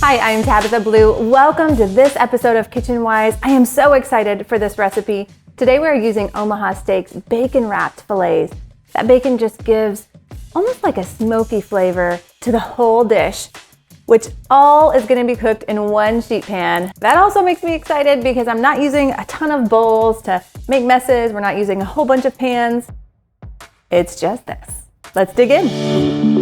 Hi, I'm Tabitha Blue. Welcome to this episode of Kitchenwise. I am so excited for this recipe. Today we're using Omaha Steaks bacon-wrapped fillets. That bacon just gives almost like a smoky flavor to the whole dish, which all is going to be cooked in one sheet pan. That also makes me excited because I'm not using a ton of bowls to make messes. We're not using a whole bunch of pans. It's just this. Let's dig in.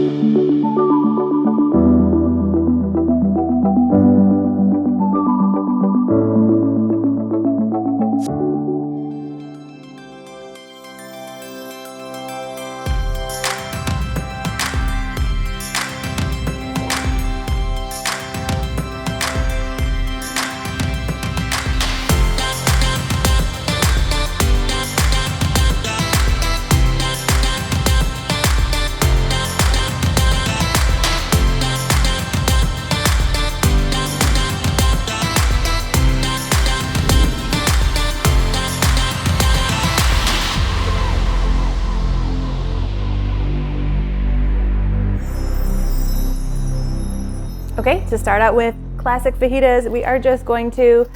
Okay, to start out with classic fajitas, we are just going to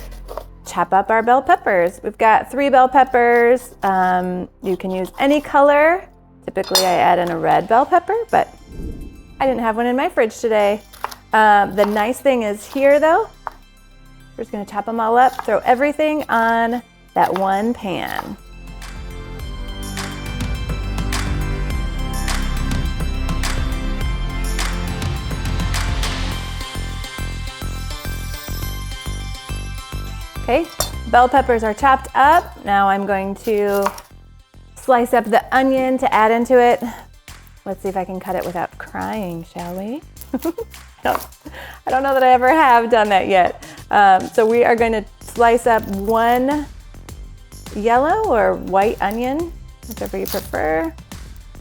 chop up our bell peppers. We've got 3 bell peppers. You can use any color. Typically I add in a red bell pepper, but I didn't have one in my fridge today. The nice thing is here though, we're just gonna chop them all up, throw everything on that one pan. Okay, bell peppers are chopped up. Now I'm going to slice up the onion to add into it. Let's see if I can cut it without crying, shall we? I don't know that I ever have done that yet. So we are going to slice up 1 yellow or white onion, whichever you prefer.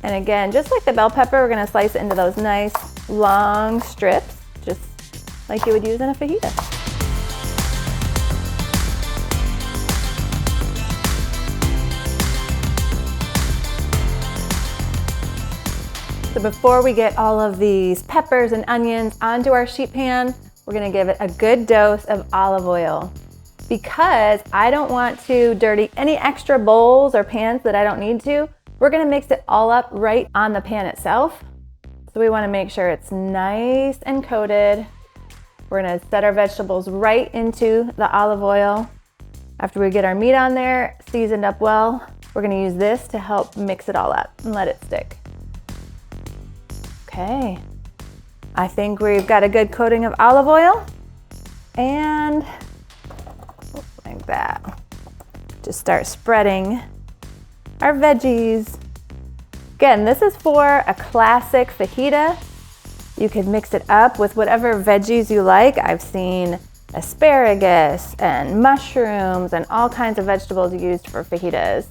And again, just like the bell pepper, we're going to slice it into those nice long strips, just like you would use in a fajita. So before we get all of these peppers and onions onto our sheet pan, we're gonna give it a good dose of olive oil. Because I don't want to dirty any extra bowls or pans that I don't need to, we're gonna mix it all up right on the pan itself. So we wanna make sure it's nice and coated. We're gonna set our vegetables right into the olive oil. After we get our meat on there, seasoned up well, we're gonna use this to help mix it all up and let it stick. Okay, I think we've got a good coating of olive oil and like that. Just start spreading our veggies. Again, this is for a classic fajita. You can mix it up with whatever veggies you like. I've seen asparagus and mushrooms and all kinds of vegetables used for fajitas.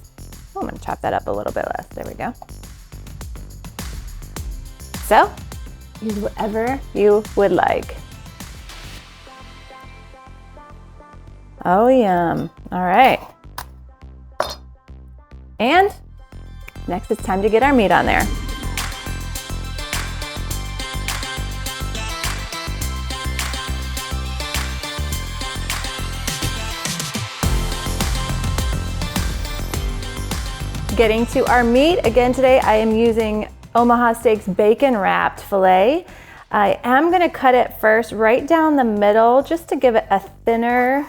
Oh, I'm gonna chop that up a little bit less. There we go. So, use whatever you would like. Oh, yum. All right. And next it's time to get our meat on there. Getting to our meat, again today I am using Omaha Steaks bacon wrapped filet. I am gonna cut it first right down the middle just to give it a thinner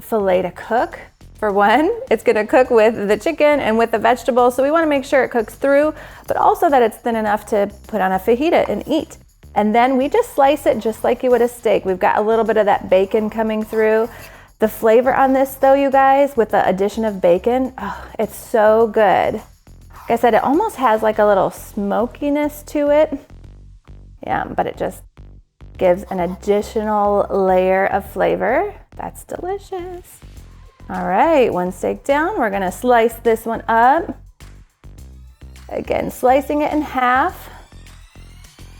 filet to cook. For one, it's gonna cook with the chicken and with the vegetables, so we wanna make sure it cooks through, but also that it's thin enough to put on a fajita and eat. And then we just slice it just like you would a steak. We've got a little bit of that bacon coming through. The flavor on this though, you guys, with the addition of bacon, oh, it's so good. Like I said, it almost has like a little smokiness to it. Yeah, but it just gives an additional layer of flavor. That's delicious. All right, 1 steak down. We're gonna slice this one up. Again, slicing it in half.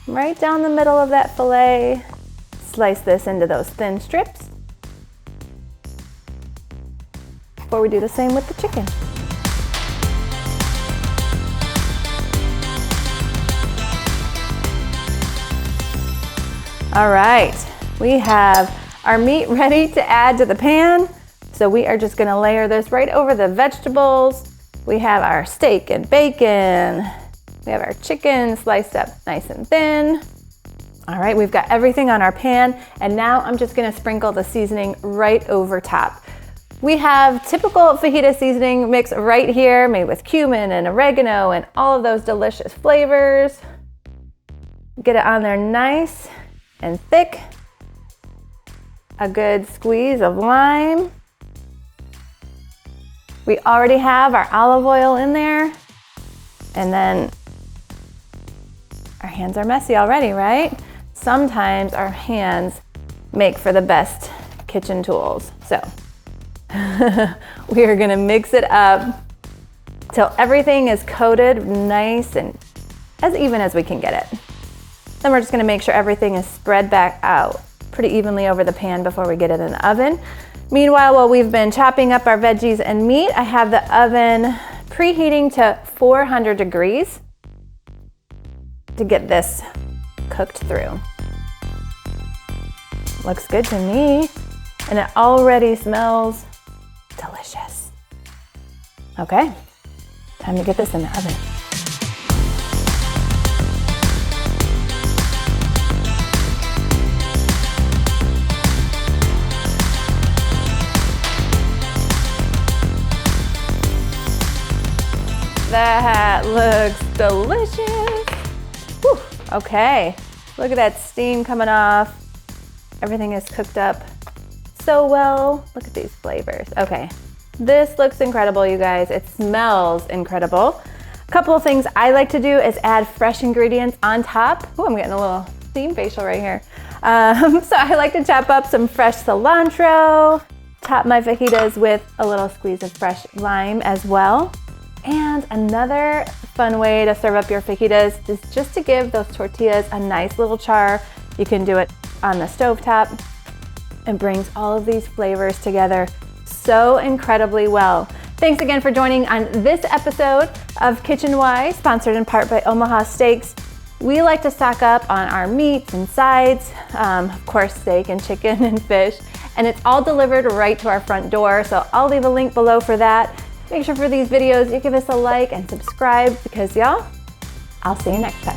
Right down the middle of that filet. Slice this into those thin strips. Before we do the same with the chicken. All right, we have our meat ready to add to the pan. So we are just gonna layer this right over the vegetables. We have our steak and bacon. We have our chicken sliced up nice and thin. All right, we've got everything on our pan, and now I'm just gonna sprinkle the seasoning right over top. We have typical fajita seasoning mix right here, made with cumin and oregano and all of those delicious flavors. Get it on there nice and thick. A good squeeze of lime. We already have our olive oil in there, and then our hands are messy already, right? Sometimes our hands make for the best kitchen tools. So we are gonna mix it up till everything is coated nice and as even as we can get it. Then we're just gonna make sure everything is spread back out pretty evenly over the pan before we get it in the oven. Meanwhile, while we've been chopping up our veggies and meat, I have the oven preheating to 400 degrees to get this cooked through. Looks good to me, and it already smells delicious. Okay, time to get this in the oven. That looks delicious. Whew. Okay, look at that steam coming off. Everything is cooked up so well. Look at these flavors. Okay, this looks incredible, you guys. It smells incredible. A couple of things I like to do is add fresh ingredients on top. Oh, I'm getting a little steam facial right here. So I like to chop up some fresh cilantro, top my fajitas with a little squeeze of fresh lime as well. And another fun way to serve up your fajitas is just to give those tortillas a nice little char. You can do it on the stovetop. It brings all of these flavors together so incredibly well. Thanks again for joining on this episode of KitchenWise, sponsored in part by Omaha Steaks. We like to stock up on our meats and sides, of course, steak and chicken and fish, and it's all delivered right to our front door. So I'll leave a link below for that. Make sure for these videos you give us a like and subscribe because y'all, I'll see you next time.